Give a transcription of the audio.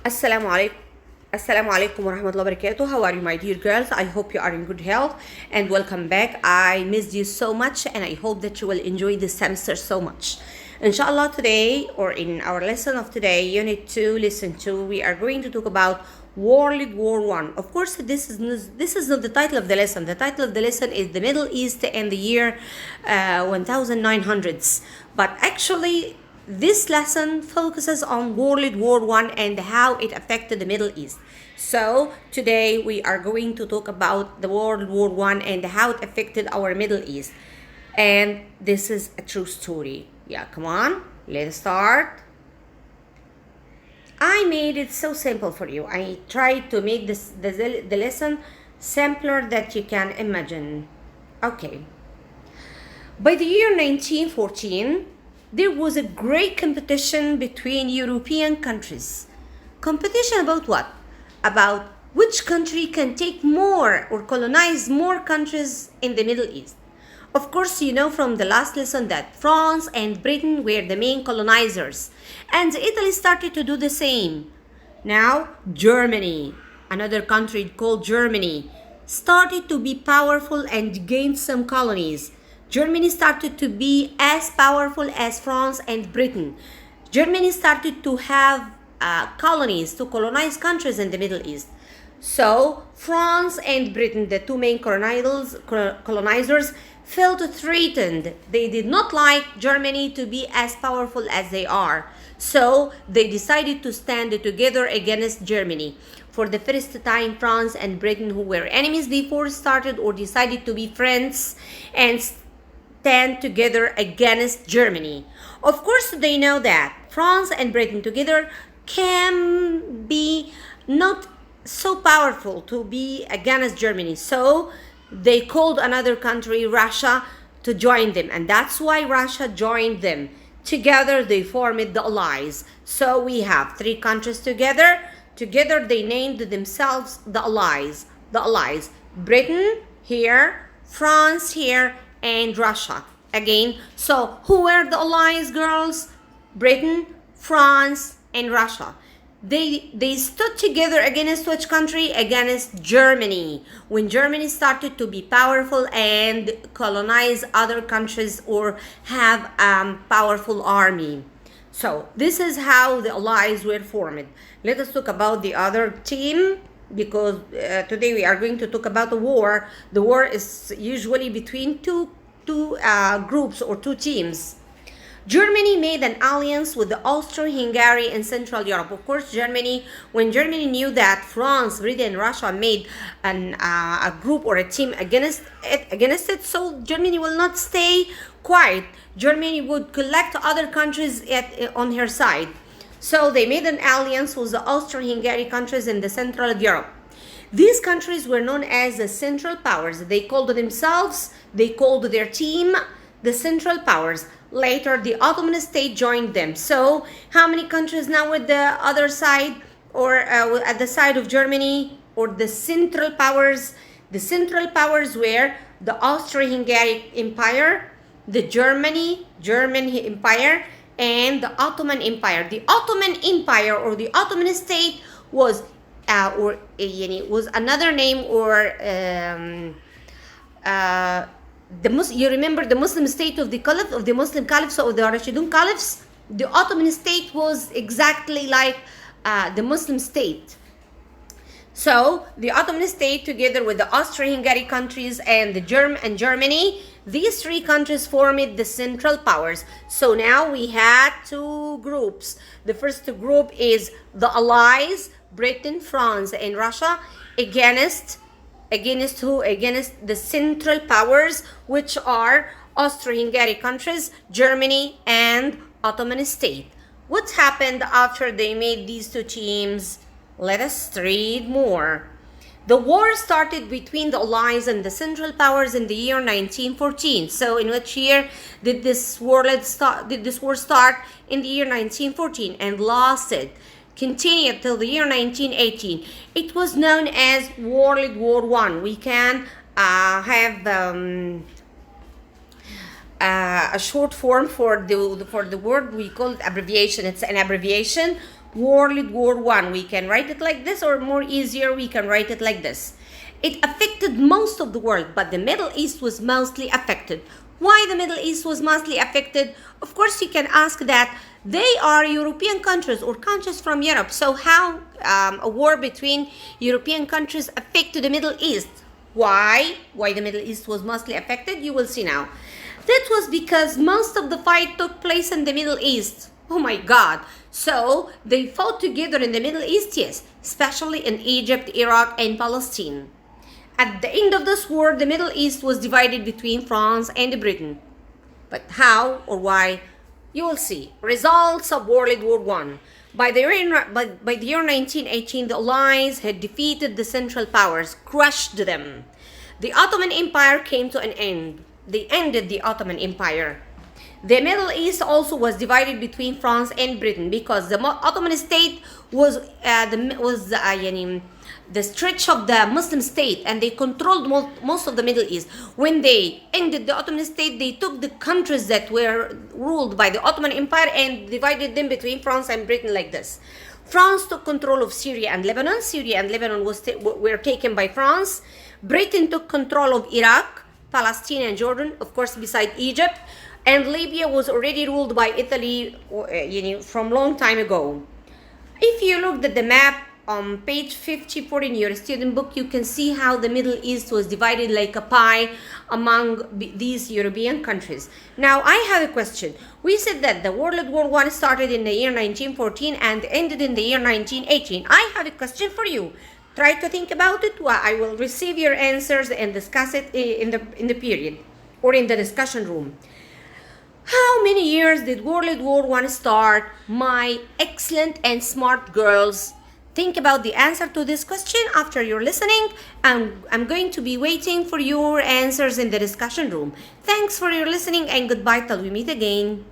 Assalamu alaikum. Assalamu alaikum wa rahmatullahi wa barakatuh. How are you, my dear girls? I hope you are in good health and welcome back. I missed you so much and I hope that you will enjoy this semester so much. Inshallah, today or in our lesson of today, Unit 2, Lesson 2, we are going to talk about World War One. Of course, this is not the title of the lesson. The title of the lesson is the Middle East and the year 1900s. But actually, this lesson focuses on World War One and how it affected the Middle East. So today we are going to talk about the World War One and how it affected our Middle East. And this is a true story. Yeah, come on, let's start. I made it so simple for you. I tried to make the lesson simpler that you can imagine. Okay. By the year 1914, there was a great competition between European countries. Competition about what? About which country can take more or colonize more countries in the Middle East. Of course, you know from the last lesson that France and Britain were the main colonizers, and Italy started to do the same. Now, Germany, another country called Germany, started to be powerful and gained some colonies. Germany started to be as powerful as France and Britain. Germany started to have colonies to colonize countries in the Middle East. So France and Britain, the two main colonizers, felt threatened. They did not like Germany to be as powerful as they are. So they decided to stand together against Germany. For the first time, France and Britain, who were enemies before, started or decided to be friends and stand together against Germany. Of course, they know that France and Britain together can be not so powerful to be against Germany. So they called another country, Russia, to join them. And that's why Russia joined them. Together, they formed the Allies. So we have three countries together. Together, they named themselves the Allies. The Allies. Britain here, France here, and Russia again. So who were the allies, girls? Britain, France, and Russia. They stood together against which country? Against Germany. When Germany started to be powerful and colonize other countries or have a powerful army. So this is how the allies were formed. Let us talk about the other team, because today we are going to talk about the war. The war is usually between two groups or two teams. Germany made an alliance with the Austro-Hungary in Central Europe. Of course, Germany, when Germany knew that France, Britain, and Russia made a group or a team against it, so Germany will not stay quiet. Germany would collect other countries on her side. So they made an alliance with the Austro-Hungary countries in the Central of Europe. These countries were known as the Central Powers. They called their team the Central Powers. Later, the Ottoman state joined them. So, how many countries now with the other side or at the side of Germany or the Central Powers? The Central Powers were the Austro-Hungary Empire, the German Empire, and the Ottoman Empire. The Ottoman Empire or the Ottoman state was was another name or you remember the Muslim state of the Caliph, of the Muslim Caliphs or the Rashidun Caliphs? The Ottoman state was exactly like the Muslim state. So the Ottoman state, together with the Austro-Hungary countries and Germany, these three countries formed the Central Powers. So now we had two groups. The first group is the Allies, Britain, France, and Russia, against who? Against the Central Powers, which are Austro-Hungary countries, Germany, and Ottoman state. What happened after they made these two teams? Let us read more. The war started between the Allies and the Central Powers in the year 1914. So in which year did this war start? In the year 1914 and continued till the year 1918. It was known as World War One. We can have a short form for the word. We call it abbreviation. It's an abbreviation World War One. We can write it like this, or more easier, we can write it like this. It affected most of the world, but the Middle East was mostly affected. Why the Middle East was mostly affected? Of course, you can ask that. They are European countries or countries from Europe. So how a war between European countries affected the Middle East? Why? Why the Middle East was mostly affected? You will see now. That was because most of the fight took place in the Middle East. Oh my God. So they fought together in the Middle East, yes, especially in Egypt, Iraq, and Palestine. At the end of this war, the Middle East was divided between France and Britain. But how or why? You will see. Results of World War One. By the year 1918, the Allies had defeated the Central Powers, crushed them. The Ottoman Empire came to an end. They ended the Ottoman Empire. The Middle East also was divided between France and Britain because the Ottoman state was the stretch of the Muslim state, and they controlled most of the Middle East. When they ended the Ottoman state, they took the countries that were ruled by the Ottoman Empire and divided them between France and Britain like this. France took control of Syria and Lebanon. Syria and Lebanon were taken by France. Britain took control of Iraq, Palestine, and Jordan, of course, beside Egypt. And Libya was already ruled by Italy from long time ago. If you looked at the map on page 54 in your student book, you can see how the Middle East was divided like a pie among these European countries. Now, I have a question. We said that the World War I started in the year 1914 and ended in the year 1918. I have a question for you. Try to think about it. I will receive your answers and discuss it in the period or in the discussion room. How many years did World War I start, my excellent and smart girls? Think about the answer to this question after you're listening, and I'm going to be waiting for your answers in the discussion room. Thanks for your listening, and goodbye till we meet again.